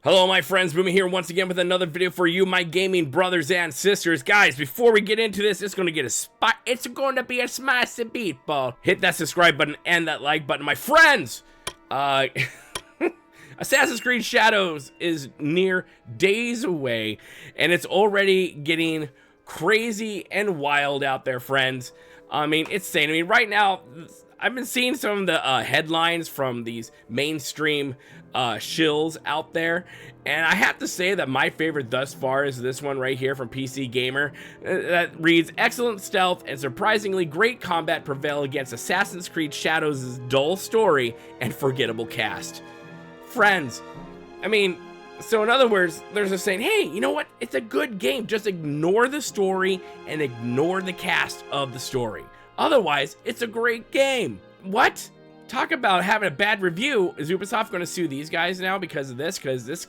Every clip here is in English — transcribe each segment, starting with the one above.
Hello my friends, Boomy here once again with another video for you, my gaming brothers and sisters. Guys, before we get into this, it's going to be a spicy beatball. Hit that subscribe button and that like button, my friends. Assassin's Creed Shadows is near days away, and it's already getting crazy and wild out there, friends. I mean, it's insane. I mean, right now, I've been seeing some of the headlines from these mainstream shills out there, and I have to say that my favorite thus far is this one right here from PC Gamer that reads, "Excellent stealth and surprisingly great combat prevail against Assassin's Creed Shadows' dull story and forgettable cast." Friends, I mean, so in other words, there's a saying, hey, you know what? It's a good game. Just ignore the story and ignore the cast of the story. Otherwise, it's a great game. What? Talk about having a bad review. Is Ubisoft going to sue these guys now because of this? Because this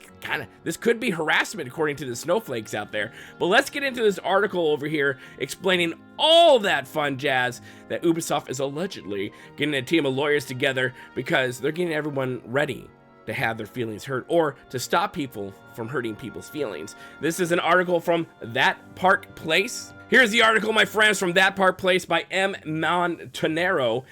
could be harassment according to the snowflakes out there. But let's get into this article over here explaining all that fun jazz that Ubisoft is allegedly getting a team of lawyers together because they're getting everyone ready to have their feelings hurt or to stop people from hurting people's feelings. This is an article from That Park Place. Here's the article, my friends, from That Park Place by M. Montanero,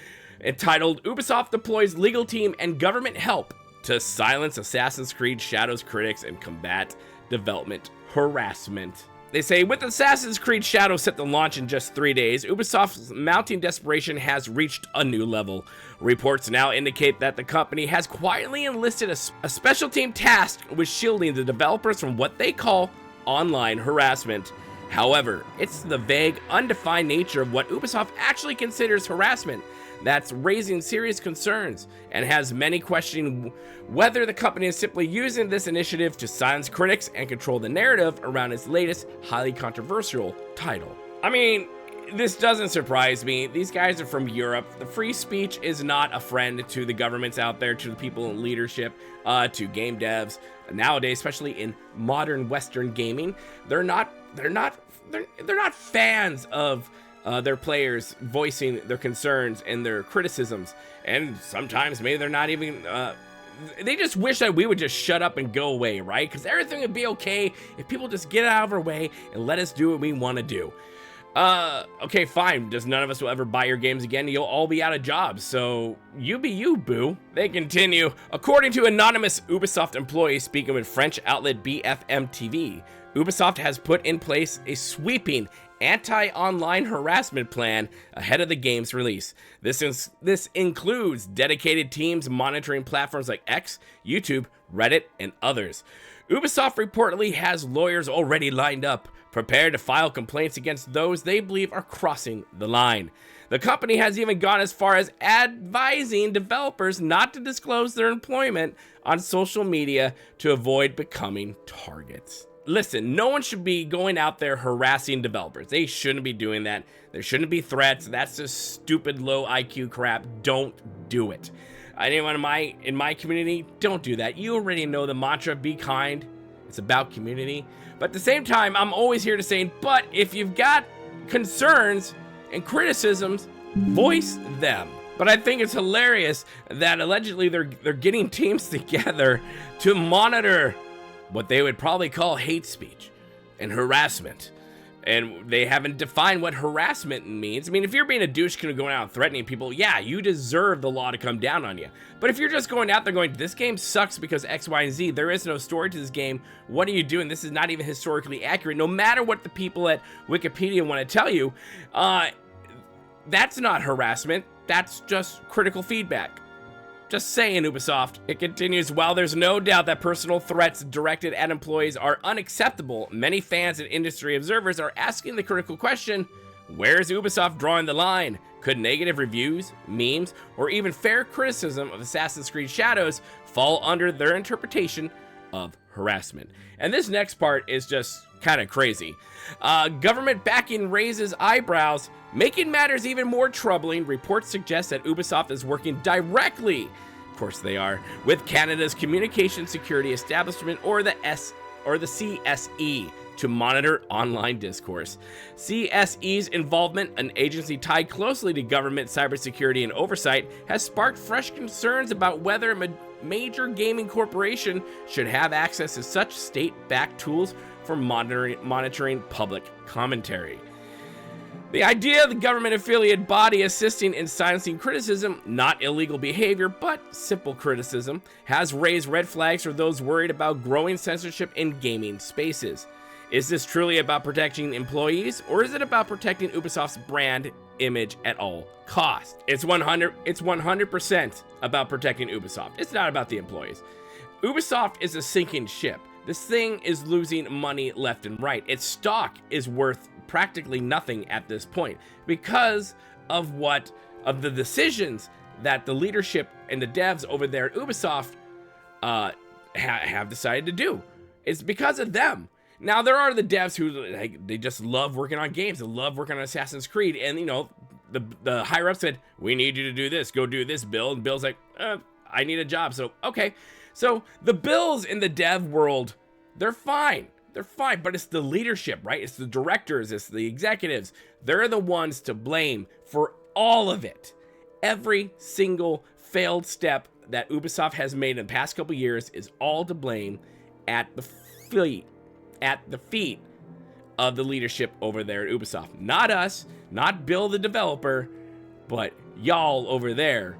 entitled "Ubisoft Deploys Legal Team and Government Help to Silence Assassin's Creed Shadows Critics and Combat Development Harassment." They say, with Assassin's Creed Shadows set to launch in just 3 days, Ubisoft's mounting desperation has reached a new level. Reports now indicate that the company has quietly enlisted a special team tasked with shielding the developers from what they call online harassment. However, it's the vague, undefined nature of what Ubisoft actually considers harassment that's raising serious concerns and has many questioning whether the company is simply using this initiative to silence critics and control the narrative around its latest highly controversial title. I mean, this doesn't surprise me. These guys are from Europe. The free speech is not a friend to the governments out there, to the people in leadership, to game devs. Nowadays, especially in modern Western gaming, they're not fans of their players voicing their concerns and their criticisms, and sometimes maybe they're not even they just wish that we would just shut up and go away, right? Because everything would be okay if people just get out of our way and let us do what we want to do. Okay, fine, just none of us will ever buy your games again. You'll all be out of jobs, so you be you, boo. They continue, according to anonymous Ubisoft employee speaking with French outlet BFM TV, Ubisoft has put in place a sweeping anti-online harassment plan ahead of the game's release. This includes dedicated teams monitoring platforms like X, YouTube, Reddit, and others. Ubisoft reportedly has lawyers already lined up, prepared to file complaints against those they believe are crossing the line. The company has even gone as far as advising developers not to disclose their employment on social media to avoid becoming targets. Listen, no one should be going out there harassing developers. They shouldn't be doing that. There shouldn't be threats. That's just stupid low IQ crap. Don't do it. Anyone in my community, don't do that. You already know the mantra, be kind. It's about community. But at the same time, I'm always here to say, but if you've got concerns and criticisms, voice them. But I think it's hilarious that allegedly they're getting teams together to monitor what they would probably call hate speech and harassment. And they haven't defined what harassment means. I mean, if you're being a douche going out and threatening people, yeah, you deserve the law to come down on you. But if you're just going out there going, this game sucks because X, Y, and Z, there is no story to this game, what are you doing? This is not even historically accurate. No matter what the people at Wikipedia want to tell you, that's not harassment. That's just critical feedback. Just saying, Ubisoft. It continues, while there's no doubt that personal threats directed at employees are unacceptable, many fans and industry observers are asking the critical question, where's Ubisoft drawing the line? Could negative reviews, memes, or even fair criticism of Assassin's Creed Shadows fall under their interpretation of harassment? And this next part is just kind of crazy. Government backing raises eyebrows, making matters even more troubling. Reports suggest that Ubisoft is working directly, of course they are, with Canada's Communication Security Establishment, or the CSE, to monitor online discourse. CSE's involvement, an agency tied closely to government cybersecurity and oversight, has sparked fresh concerns about whether major gaming corporation should have access to such state-backed tools for monitoring public commentary. The idea of the government-affiliated body assisting in silencing criticism, not illegal behavior, but simple criticism, has raised red flags for those worried about growing censorship in gaming spaces. Is this truly about protecting employees, or is it about protecting Ubisoft's brand image at all costs? It's 100% about protecting Ubisoft. It's not about the employees. Ubisoft is a sinking ship. This thing is losing money left and right. Its stock is worth practically nothing at this point because of the decisions that the leadership and the devs over there at Ubisoft have decided to do. It's because of them. Now, there are the devs who, like, they just love working on games. They love working on Assassin's Creed. And, you know, the higher-ups said, we need you to do this. Go do this, Bill. And Bill's like, I need a job. So, okay. So, the Bills in the dev world, they're fine. They're fine. But it's the leadership, right? It's the directors. It's the executives. They're the ones to blame for all of it. Every single failed step that Ubisoft has made in the past couple years is all to blame at the feet of the leadership over there at Ubisoft. Not us, not Bill the developer, but y'all over there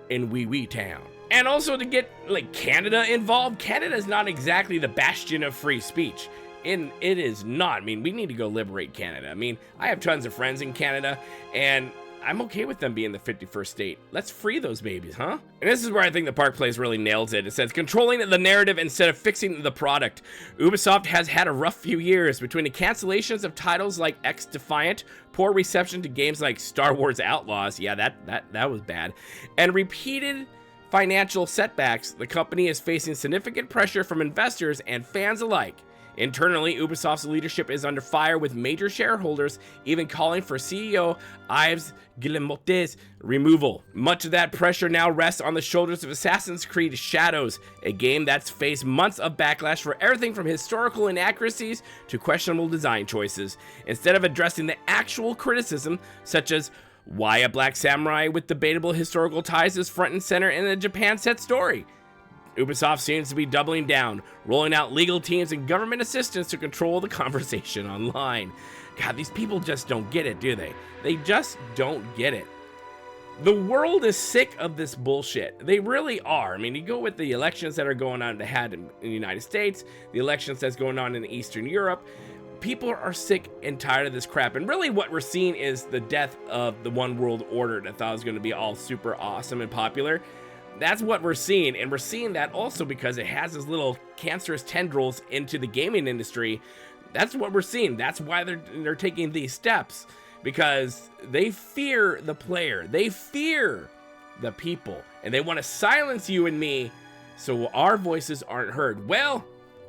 in Wee Wee Town. And also to get, like, Canada involved. Canada is not exactly the bastion of free speech. And it is not. I mean, we need to go liberate Canada. I mean, I have tons of friends in Canada, and I'm okay with them being the 51st state. Let's free those babies, huh? And this is where I think the Park Place really nails it. It says, controlling the narrative instead of fixing the product. Ubisoft has had a rough few years between the cancellations of titles like X Defiant, poor reception to games like Star Wars Outlaws, yeah, that was bad, and repeated financial setbacks. The company is facing significant pressure from investors and fans alike. Internally, Ubisoft's leadership is under fire, with major shareholders even calling for CEO Yves Guillemot's removal. Much of that pressure now rests on the shoulders of Assassin's Creed Shadows, a game that's faced months of backlash for everything from historical inaccuracies to questionable design choices. Instead of addressing the actual criticism, such as why a black samurai with debatable historical ties is front and center in a Japan-set story, Ubisoft seems to be doubling down, rolling out legal teams and government assistance to control the conversation online. God, these people just don't get it, do they? They just don't get it. The world is sick of this bullshit. They really are. I mean, you go with the elections that are going on in the United States, the elections that's going on in Eastern Europe. People are sick and tired of this crap. And really what we're seeing is the death of the one world order that I thought was going to be all super awesome and popular. That's what we're seeing, and we're seeing that also because it has this little cancerous tendrils into the gaming industry. That's what we're seeing. That's why they're taking these steps, because they fear the player. They fear the people, and they want to silence you and me so our voices aren't heard. Well,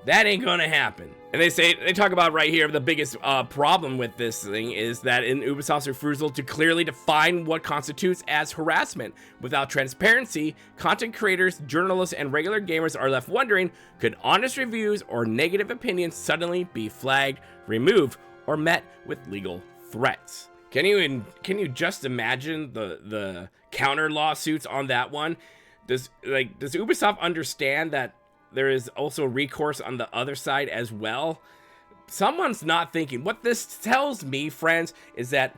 that ain't gonna happen. And they talk about right here, the biggest problem with this thing is that in Ubisoft's refusal to clearly define what constitutes as harassment. Without transparency, content creators, journalists, and regular gamers are left wondering, could honest reviews or negative opinions suddenly be flagged, removed, or met with legal threats? Can you just imagine the counter lawsuits on that one? Does Ubisoft understand that there is also recourse on the other side as well? Someone's not thinking. What this tells me, friends, is that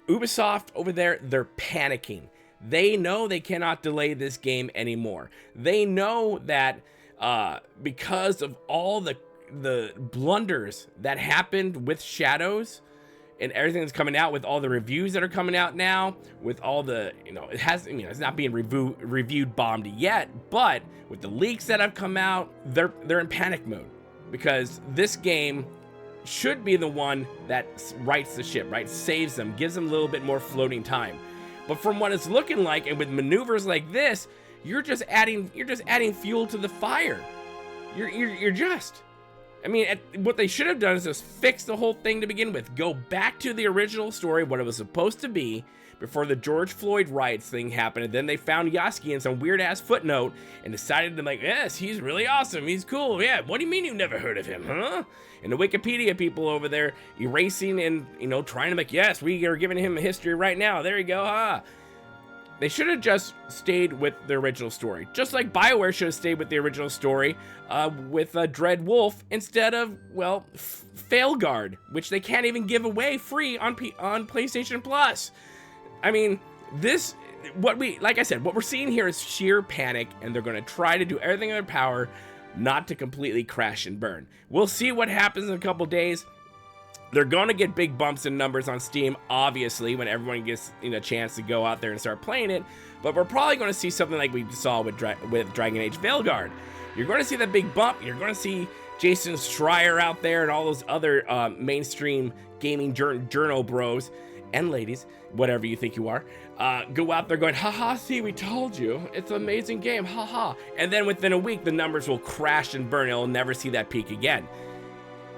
Ubisoft over there, they're panicking. They know they cannot delay this game anymore. They know that because of all the blunders that happened with Shadows and everything that's coming out, with all the reviews that are coming out now, with all the, it's not being reviewed bombed yet, but with the leaks that have come out, they're in panic mode, because this game should be the one that rights the ship, right? Saves them, gives them a little bit more floating time. But from what it's looking like, and with maneuvers like this, you're just adding fuel to the fire. I mean, what they should have done is just fix the whole thing to begin with. Go back to the original story, what it was supposed to be, before the George Floyd riots thing happened. And then they found Yaski in some weird-ass footnote and decided to, like, yes, he's really awesome. He's cool. Yeah, what do you mean you've never heard of him, huh? And the Wikipedia people over there erasing and, trying to make, yes, we are giving him a history right now. There you go, huh? They should have just stayed with the original story. Just like BioWare should have stayed with the original story with Dread Wolf instead of, well, Failguard, which they can't even give away free on PlayStation Plus. I mean, like I said, what we're seeing here is sheer panic, and they're going to try to do everything in their power not to completely crash and burn. We'll see what happens in a couple days. They're going to get big bumps in numbers on Steam, obviously, when everyone gets a chance to go out there and start playing it. But we're probably going to see something like we saw with Dragon Age Veilguard. You're going to see that big bump. You're going to see Jason Schreier out there and all those other mainstream gaming journal bros and ladies, whatever you think you are, go out there going, haha, see, we told you. It's an amazing game, haha. And then within a week, the numbers will crash and burn. You'll never see that peak again.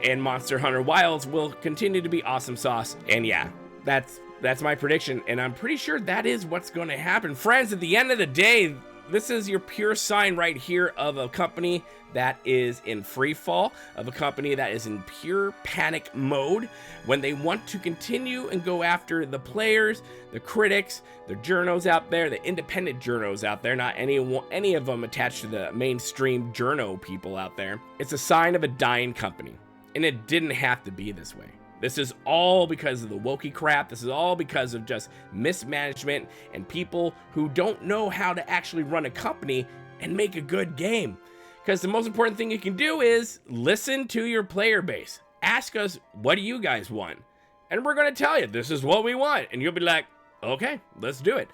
And Monster Hunter Wilds will continue to be awesome sauce. And yeah, that's my prediction, and I'm pretty sure that is what's going to happen. Friends, at the end of the day, this is your pure sign right here of a company that is in free fall, of a company that is in pure panic mode when they want to continue and go after the players, the critics, the journos out there, the independent journos out there, not any of them attached to the mainstream journo people out there. It's a sign of a dying company. And it didn't have to be this way. This is all because of the wokey crap. This is all because of just mismanagement and people who don't know how to actually run a company and make a good game. Because the most important thing you can do is listen to your player base. Ask us, what do you guys want? And we're going to tell you, this is what we want. And you'll be like, okay, let's do it.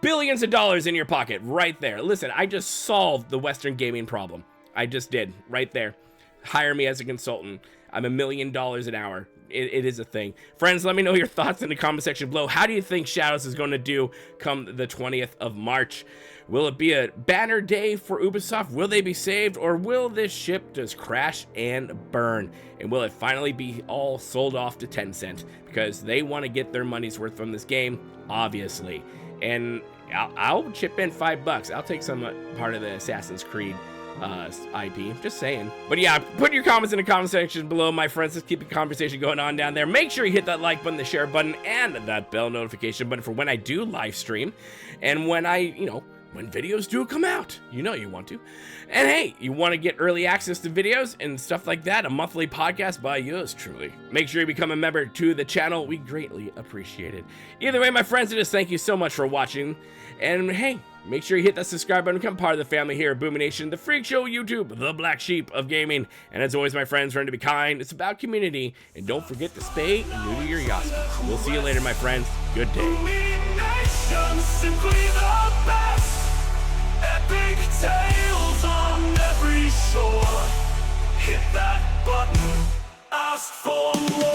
Billions of dollars in your pocket right there. Listen, I just solved the Western gaming problem. I just did right there. Hire me as a consultant. I'm $1 million an hour. It is a thing. Friends, let me know your thoughts in the comment section below. How do you think Shadows is going to do come the 20th of March? Will it be a banner day for Ubisoft? Will they be saved? Or will this ship just crash and burn? And will it finally be all sold off to Tencent? Because they want to get their money's worth from this game, obviously. And I'll chip in $5. I'll take some part of the Assassin's Creed IP, just saying. But yeah, put your comments in the comment section below, my friends. Let's keep the conversation going on down there. Make sure you hit that like button, the share button, and that bell notification button for when I do live stream and when when videos do come out. You want to. And hey, you want to get early access to videos and stuff like that, a monthly podcast by yours truly. Make sure you become a member to the channel. We greatly appreciate it. Either way, my friends, I just thank you so much for watching. And hey, make sure you hit that subscribe button, become part of the family here at Boomy Nation, the freak show YouTube, the black sheep of gaming. And as always, my friends, learn to be kind. It's about community. And don't forget to spay and neuter your Yasky. We'll see you later, my friends. Good day. Boomy Nation, simply the best. Epic tales on every shore. Hit that button, ask for more.